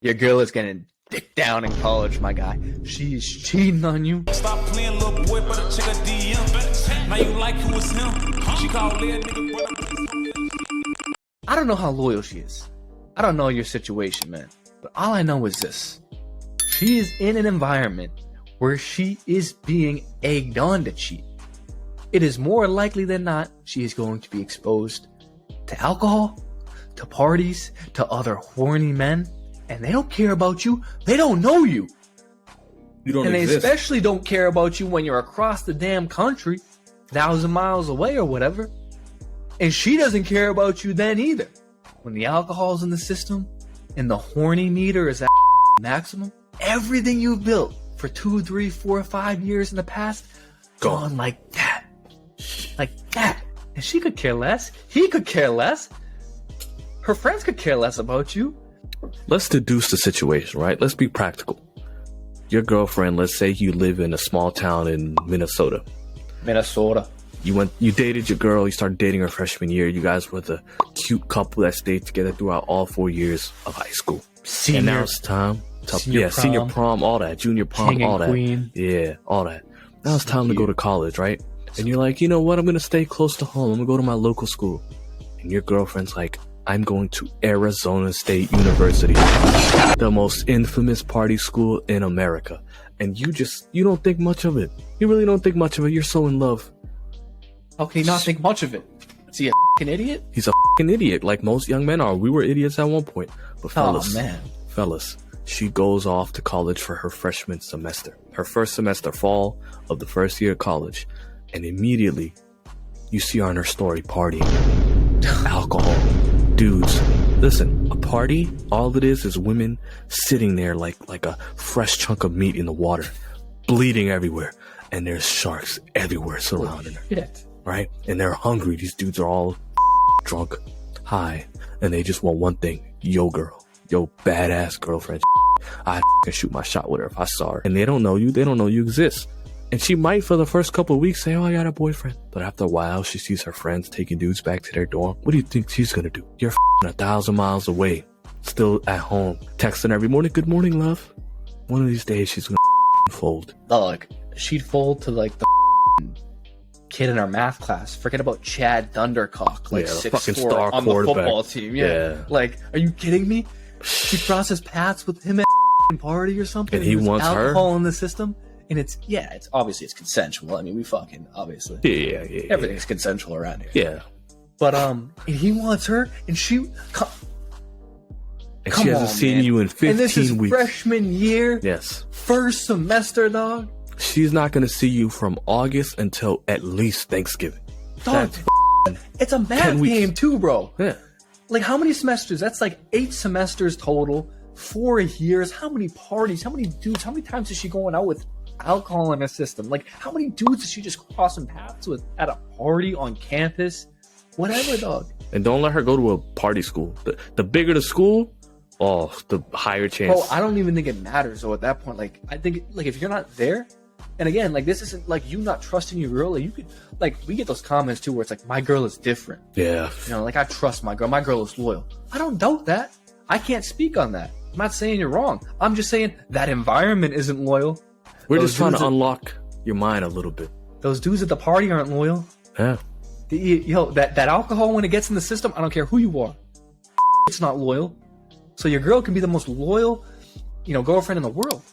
Your girl is getting dick down in college, my guy. She's cheating on you. Stop playing little boy, but check a DM. Now you like who was him. She called little nigga brother. I don't know how loyal she is. I don't know your situation, man. But all I know is this. She is in an environment where she is being egged on to cheat. It is more likely than not she is going to be exposed to alcohol, to parties, to other horny men, and they don't care about you. They don't know you. You don't And they exist. especially don't care about you when you're across the damn country, 1,000 miles away or whatever. And she doesn't care about you then either. When the alcohol's in the system and the horny meter is at maximum, everything you've built for 2, 3, 4, 5 years in the past, gone like that. Like that. And she could care less. He could care less. Her friends could care less about you. Let's deduce the situation, right? Let's be practical. Your girlfriend, let's say you live in a small town in Minnesota. Minnesota. You dated your girl, you started dating her freshman year. You guys were the cute couple that stayed together throughout all 4 years of high school. And now it's time to senior prom, all that, junior prom, King all and that. queen. Yeah, all that. Now it's time to go to college, right? And you're like, you know what? I'm going to stay close to home. I'm going to go to my local school. And your girlfriend's like, I'm going to Arizona State University, the most infamous party school in America. And you don't think much of it. You really don't think much of it. You're so in love. How can he not think much of it? Is he a fucking idiot? He's a fucking idiot, like most young men are. We were idiots at one point. But fellas, she goes off to college for her freshman semester. Her first semester, fall of the first year of college. And immediately, you see her on her story partying. Alcohol. Dudes. Listen, a party, all it is women sitting there like a fresh chunk of meat in the water. Bleeding everywhere. And there's sharks everywhere surrounding her. Shit. Right? And they're hungry. These dudes are all drunk, high, and they just want one thing. Yo, girl. Yo, badass girlfriend. I'd shoot my shot with her if I saw her. And they don't know you. They don't know you exist. And she might, for the first couple of weeks, say, oh, I got a boyfriend. But after a while, she sees her friends taking dudes back to their dorm. What do you think she's going to do? You're 1,000 miles away, still at home, texting every morning, good morning, love. One of these days, she's going to fold. Dog, she'd fold to like the kid in our math class. Forget about Chad Thundercock, like Yeah, the 6'4" fucking star on the quarterback. football team. Yeah. Like, are you kidding me? She crosses paths with him at a party or something. And he there's wants her? alcohol in the system, and it's obviously it's consensual. I mean, we fucking obviously Yeah. everything's consensual around here. Yeah. But and he wants her, and she. And Come she hasn't on, seen man. you in 15 and this is weeks. freshman year. Yes. First semester, dog. She's not going to see you from August until at least Thanksgiving. Dog, it's a math 10 weeks. game too, bro. Yeah. Like, how many semesters? That's like 8 semesters total, 4 years. How many parties? How many dudes? How many times is she going out with alcohol in her system? Like, how many dudes is she just crossing paths with at a party on campus? Whatever, dog. And don't let her go to a party school. The bigger the school, the higher chance. Oh, I don't even think it matters. So at that point, like, I think, like, if you're not there, and again, like, this isn't like you not trusting your girl. Like, you could, like, we get those comments too, where it's like, my girl is different. Yeah. You know, like, I trust my girl. My girl is loyal. I don't doubt that. I can't speak on that. I'm not saying you're wrong. I'm just saying that environment isn't loyal. We're Those just trying dudes to that- unlock your mind a little bit. Those dudes at the party aren't loyal. Yeah. That alcohol, when it gets in the system, I don't care who you are. It's not loyal. So your girl can be the most loyal, girlfriend in the world.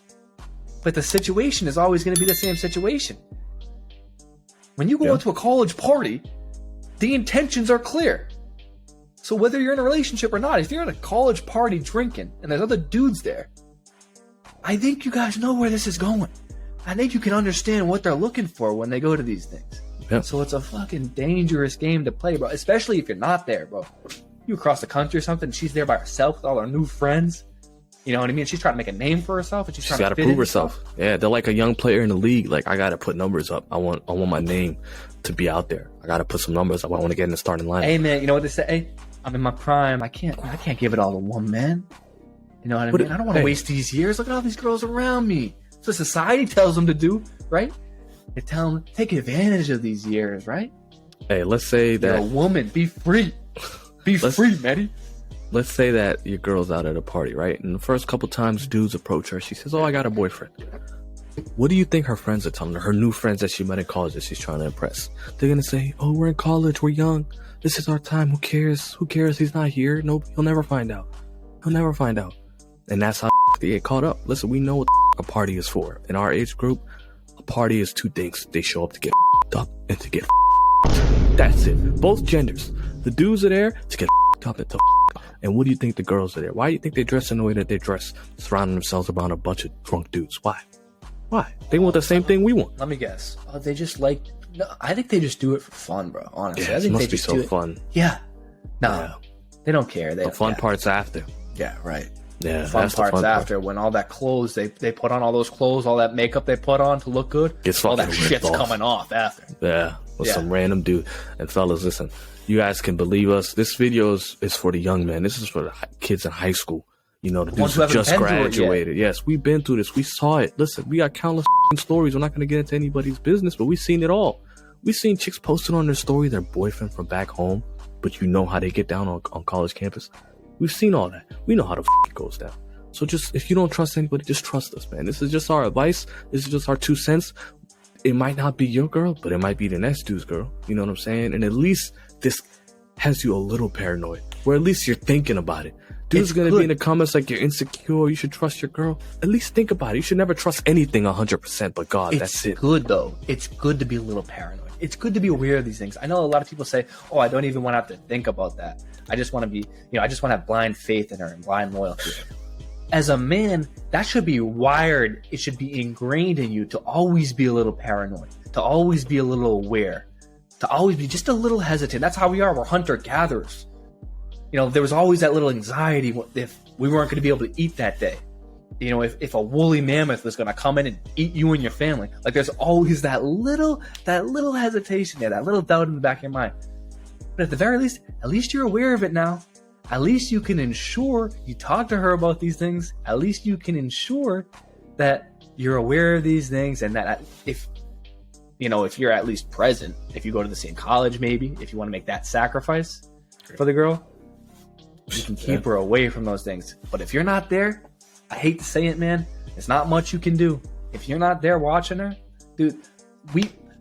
But the situation is always going to be the same situation. When you go out to a college party, the intentions are clear. So whether you're in a relationship or not, if you're at a college party drinking and there's other dudes there, I think you guys know where this is going. I think you can understand what they're looking for when they go to these things. Yeah. So it's a fucking dangerous game to play, bro. Especially if you're not there, bro. You across the country or something, she's there by herself with all her new friends. You know what I mean? She's trying to make a name for herself, and she's She's trying got to to fit prove in herself. Yeah, they're like a young player in the league. Like, I got to put numbers up. I want my name to be out there. I got to put some numbers up. I want to get in the starting lineup. Hey man, you know what they say? Hey, I'm in my prime. I can't give it all to one man. You know what I mean? I don't want to waste these years. Look at all these girls around me. So society tells them to do, right? They tell them take advantage of these years, right? Hey, let's say You're that a woman. Be free. Be free, Maddie. let's say that your girl's out at a party, right? And the first couple times dudes approach her, she says, "Oh, I got a boyfriend." What do you think her friends are telling her? Her new friends that she met in college that she's trying to impress. They're gonna say, "Oh, we're in college, we're young. This is our time. Who cares? Who cares? He's not here. Nope, he'll never find out. He'll never find out." And that's how they get caught up. Listen, we know what a party is for. In our age group, a party is two things. They show up to get up and to get That's it. Both genders. The dudes are there to get up and to and what do you think the girls are there? Why do you think they dress in the way that they dress, surrounding themselves around a bunch of drunk dudes? Why? They want the same thing we want. Let me guess. They just like... No, I think they just do it for fun, bro. Honestly, Yeah, I think it must they be just so do it. fun. Yeah. No, Yeah. they don't care. The fun part's after. Yeah, right. Yeah, The fun that's the part's fun after when all that clothes they put on, all those clothes, all that makeup they put on to look good. Gets all that fucking ripped shit's off. coming off after. Yeah, with Yeah. some random dude. And fellas, listen, you guys can believe us. This video is for the young men. This is for the kids in high school. You know, the dudes ones who who haven't just been through it yet. graduated. Yes, we've been through this. We saw it. Listen, we got countless stories. We're not going to get into anybody's business, but we've seen it all. We've seen chicks posted on their story their boyfriend from back home, but you know how they get down on college campus. We've seen all that. We know how the it goes down. So just, if you don't trust anybody, just trust us, man. This is just our advice. This is just our 2 cents. It might not be your girl, but it might be the next dude's girl. You know what I'm saying? And at least this has you a little paranoid, or at least you're thinking about it. Dude's gonna be in the comments like you're insecure, you should trust your girl. At least think about it. You should never trust anything 100%, but God, that's it. It's good though. It's good to be a little paranoid. It's good to be aware of these things. I know a lot of people say, "Oh, I don't even want to have to think about that. I just want to be, I just want to have blind faith in her and blind loyalty." As a man, that should be wired. It should be ingrained in you to always be a little paranoid, to always be a little aware, to always be just a little hesitant. That's how we are. We're hunter-gatherers. There was always that little anxiety if we weren't going to be able to eat that day. If a woolly mammoth was going to come in and eat you and your family, like there's always that little hesitation there, that little doubt in the back of your mind. But at the very least, at least you're aware of it now. At least you can ensure you talk to her about these things. At least you can ensure that you're aware of these things, and that if you're at least present, if you go to the same college, maybe if you want to make that sacrifice for the girl, you can keep her away from those things. But if you're not there, I hate to say it, man, there's not much you can do. If you're not there watching her, dude,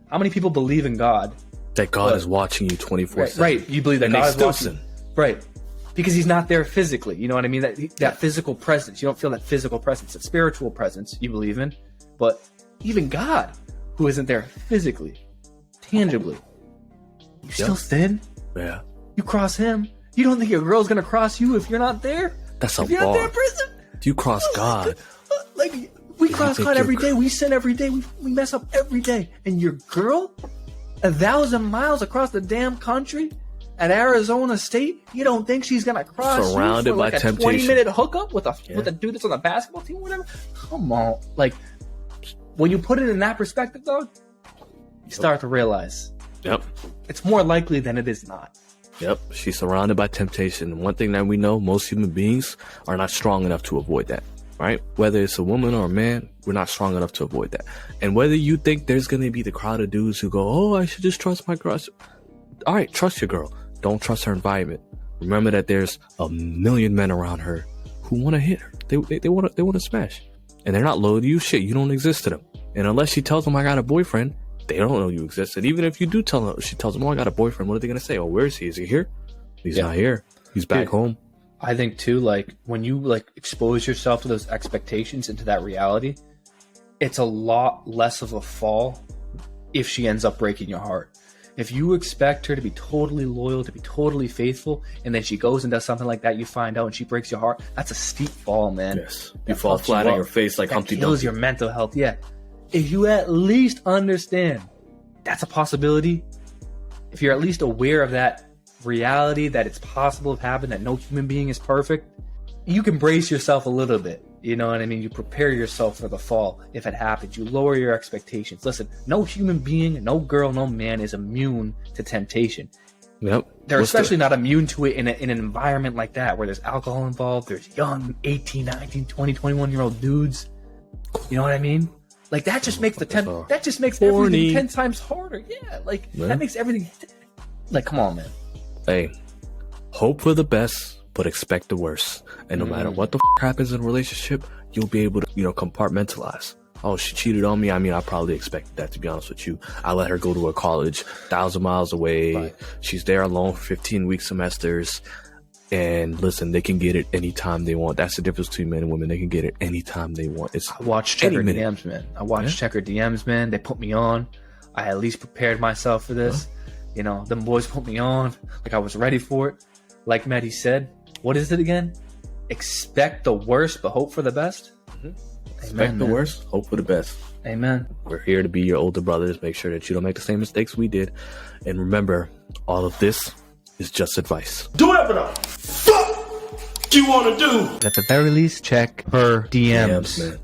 how many people believe in God? That God is watching you 24/7. Right. You believe that And God they is still watching. sin. Right. Because he's not there physically. You know what I mean? That physical presence. You don't feel that physical presence, that spiritual presence you believe in. But even God, who isn't there physically, tangibly, you still sin. Yeah. You cross him. You don't think your girl's gonna cross you if you're not there? That's a if you're not there bar. in prison? You cross God. Like, we cross think God your every day. We sin every day. We mess up every day. And your girl, 1,000 miles across the damn country, at Arizona State, you don't think she's gonna cross Surrounded you for like by a temptation. 20-minute hookup with a dude that's on the basketball team or whatever? Come on. Like, when you put it in that perspective, though, you start to realize Yep. it's more likely than it is not. Yep. She's surrounded by temptation. And one thing that we know, most human beings are not strong enough to avoid that. Right? Whether it's a woman or a man, we're not strong enough to avoid that. And whether you think there's going to be the crowd of dudes who go, "Oh, I should just trust my girl." All right, trust your girl. Don't trust her environment. Remember that there's a million men around her who want to hit her. They want to smash. And they're not loyal to you. Shit, you don't exist to them. And unless she tells them I got a boyfriend, they don't know you exist. And even if you do tell her, she tells them, "Oh, I got a boyfriend," what are they going to say? "Oh, where is he? Is he here?" He's not here. He's back home. I think too, like, when you expose yourself to those expectations, into that reality, it's a lot less of a fall if she ends up breaking your heart. If you expect her to be totally loyal, to be totally faithful, and then she goes and does something like that, you find out, and she breaks your heart, that's a steep fall, man. Yes. You That fall fucks flat you on up. your face like That Humpty kills Dumpty. your mental health. Yeah. If you at least understand that's a possibility, if you're at least aware of that reality, that it's possible to happen, that no human being is perfect, you can brace yourself a little bit. You know what I mean? You prepare yourself for the fall if it happens. You lower your expectations. Listen, no human being, no girl, no man is immune to temptation. Yep. They're What's especially not immune to it in an environment like that, where there's alcohol involved, there's young 18, 19, 20, 21-year-old dudes. You know what I mean? Like, that just makes that just makes Horny. everything 10 times harder. Yeah, like, Yeah. that makes everything, like, come on, man. Hey, hope for the best, but expect the worst. And no matter what the happens in a relationship, you'll be able to, compartmentalize. Oh, she cheated on me. I mean, I probably expected that, to be honest with you. I let her go to a college 1,000 miles away. Right. She's there alone for 15-week semesters. And listen, they can get it anytime they want. That's the difference between men and women. They can get it anytime they want. I watched Checker DMs, man. Checker DMs, man. They put me on. I at least prepared myself for this. Huh? Them boys put me on. Like, I was ready for it. Like Maddie said, what is it again? Expect the worst, but hope for the best. Expect the worst, hope for the best. Amen. We're here to be your older brothers. Make sure that you don't make the same mistakes we did. And remember, all of this is just advice. Do whatever the fuck you want to do. At the very least, check her DMs. Man.